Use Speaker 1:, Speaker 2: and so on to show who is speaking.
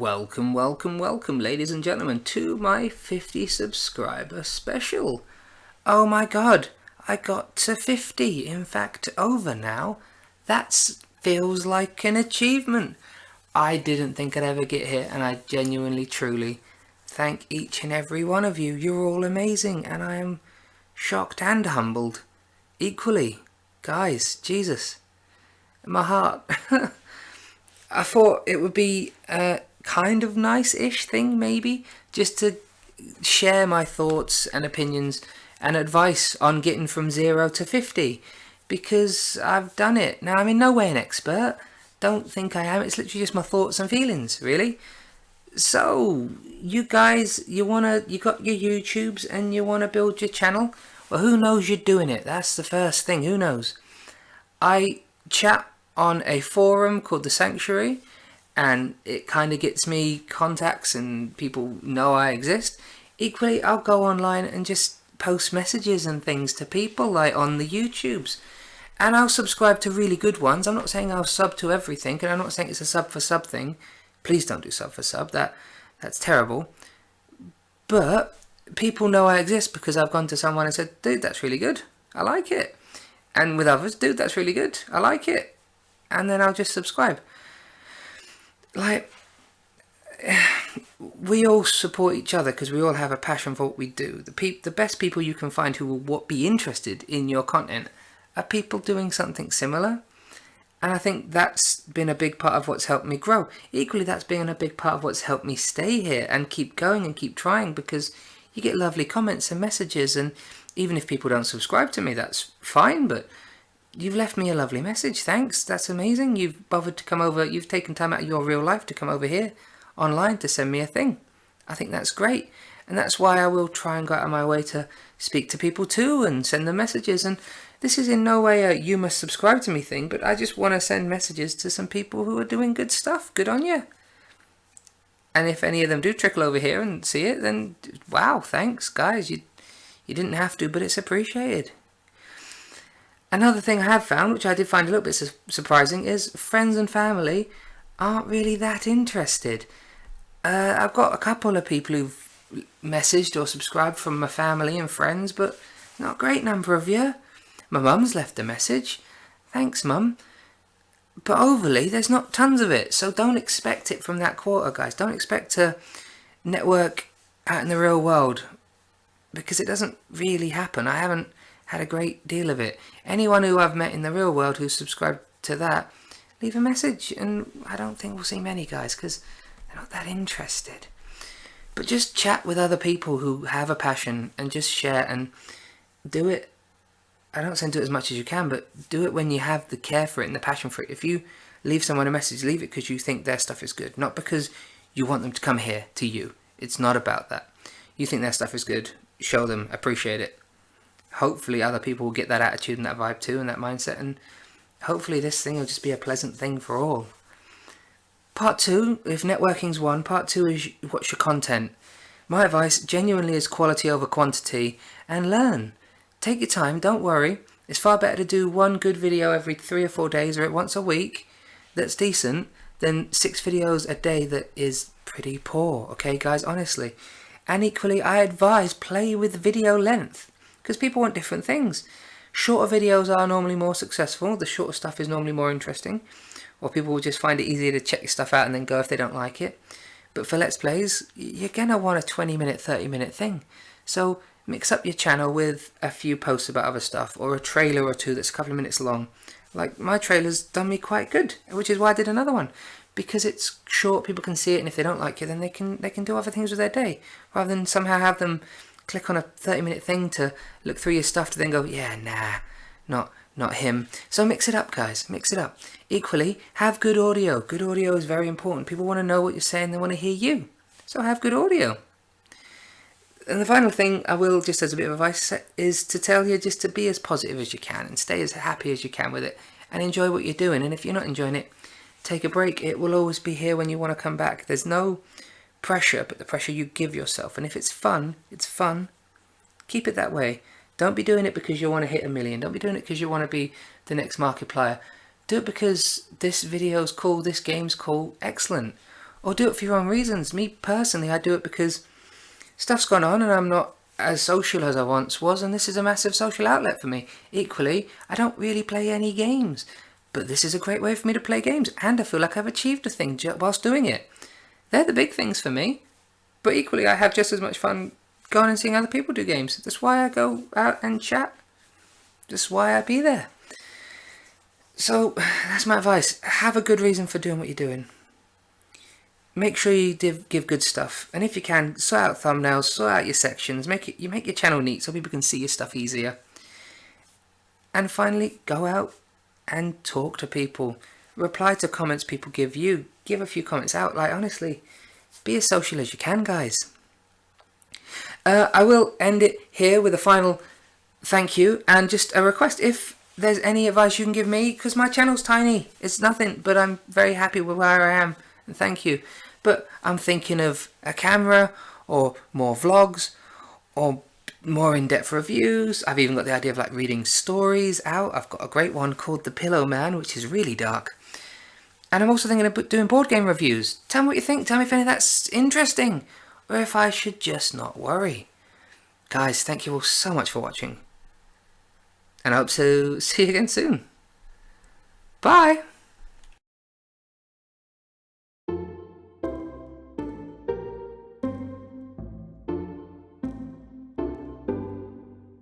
Speaker 1: Welcome, ladies and gentlemen, to my 50 subscriber special. Oh my god, I got to 50, in fact over now. That feels like an achievement. I didn't think I'd ever get here, and I genuinely, truly thank each and every one of you. You're all amazing, and I am shocked and humbled. Equally. Guys, Jesus. My heart. I thought it would be a kind of nice-ish thing, maybe, just to share my thoughts and opinions and advice on getting from 0 to 50, because I've done it. Now, I'm in no way an expert. Don't think I am. It's literally just my thoughts and feelings, really. So, you guys, you got your YouTubes and you want to build your channel? Well, who knows you're doing it? That's the first thing. Who knows? I chat on a forum called The Sanctuary, and it kind of gets me contacts and people know I exist. Equally, I'll go online and just post messages and things to people, like on the YouTubes, and I'll subscribe to really good ones. I'm not saying I'll sub to everything, and I'm not saying it's a sub for sub thing. Please don't do sub for sub. That's terrible. But people know I exist because I've gone to someone and said, dude, that's really good, I like it. And with others, dude, that's really good, I like it. And then I'll just subscribe. Like, we all support each other because we all have a passion for what we do. The best people you can find who will be interested in your content are people doing something similar. And I think that's been a big part of what's helped me grow. Equally, that's been a big part of what's helped me stay here and keep going and keep trying, because you get lovely comments and messages, and even if people don't subscribe to me, that's fine, but you've left me a lovely message. Thanks, that's amazing. You've bothered to come over, you've taken time out of your real life to come over here online to send me a thing. I think that's great, and that's why I will try and go out of my way to speak to people too and send them messages. And this is in no way a you must subscribe to me thing, but I just want to send messages to some people who are doing good stuff. Good on you. And if any of them do trickle over here and see it, then wow, thanks guys. You didn't have to, but it's appreciated. Another thing I have found, which I did find a little bit surprising, is friends and family aren't really that interested. I've got a couple of people who've messaged or subscribed from my family and friends, but not a great number of you. My mum's left a message. Thanks, Mum. But overly, there's not tons of it, so don't expect it from that quarter, guys. Don't expect to network out in the real world, because it doesn't really happen. I haven't had a great deal of it. Anyone who I've met in the real world who's subscribed to that, leave a message, and I don't think we'll see many guys because they're not that interested. But just chat with other people who have a passion and just share and do it. I don't say do it as much as you can, but do it when you have the care for it and the passion for it. If you leave someone a message, leave it because you think their stuff is good, not because you want them to come here to you. It's not about that. You think their stuff is good, show them, appreciate it. Hopefully other people will get that attitude and that vibe too and that mindset, and hopefully this thing will just be a pleasant thing for all. Part 2, if networking's one, part 2 is what's your content. My advice genuinely is quality over quantity, and learn. Take your time, don't worry. It's far better to do one good video every 3 or 4 days or once a week that's decent than 6 videos a day that is pretty poor, okay guys, honestly. And equally, I advise play with video length, because people want different things. Shorter videos are normally more successful. The shorter stuff is normally more interesting, or people will just find it easier to check your stuff out and then go if they don't like it. But for Let's Plays, you're gonna want a 20-minute, 30-minute thing. So mix up your channel with a few posts about other stuff, or a trailer or two that's a couple of minutes long. Like my trailer's done me quite good, which is why I did another one. Because it's short, people can see it, and if they don't like it, then they can do other things with their day, rather than somehow have them click on a 30-minute thing to look through your stuff to then go, yeah, nah, not him. So mix it up, guys, mix it up. Equally, have good audio. Good audio is very important. People want to know what you're saying, they want to hear you. So have good audio. And the final thing I will, just as a bit of advice, is to tell you just to be as positive as you can and stay as happy as you can with it and enjoy what you're doing. And if you're not enjoying it, take a break. It will always be here when you want to come back. There's no pressure but the pressure you give yourself. And if it's fun, it's fun. Keep it that way. Don't be doing it because you want to hit 1 million. Don't be doing it because you want to be the next Markiplier. Do it because this video's cool, this game's cool, excellent. or do it for your own reasons. Me personally, I do it because stuff's gone on and I'm not as social as I once was, and this is a massive social outlet for me. Equally, I don't really play any games, but this is a great way for me to play games, and I feel like I've achieved a thing whilst doing it. They're the big things for me, but equally I have just as much fun going and seeing other people do games. That's why I go out and chat. That's why I be there. So that's my advice. Have a good reason for doing what you're doing. Make sure you give good stuff, and if you can, sort out thumbnails, sort out your sections, make your channel neat so people can see your stuff easier. And finally, go out and talk to people. Reply to comments people give you. Give a few comments out. Like, honestly, be as social as you can, guys. I will end it here with a final thank you and just a request. If there's any advice you can give me, because my channel's tiny, it's nothing, but I'm very happy with where I am, and thank you. But I'm thinking of a camera, or more vlogs, or more in-depth reviews. I've even got the idea of like reading stories out. I've got a great one called The Pillow Man, which is really dark. And I'm also thinking of doing board game reviews. Tell me what you think. Tell me if any of that's interesting, or if I should just not worry. Guys, thank you all so much for watching, and I hope to see you again soon. Bye!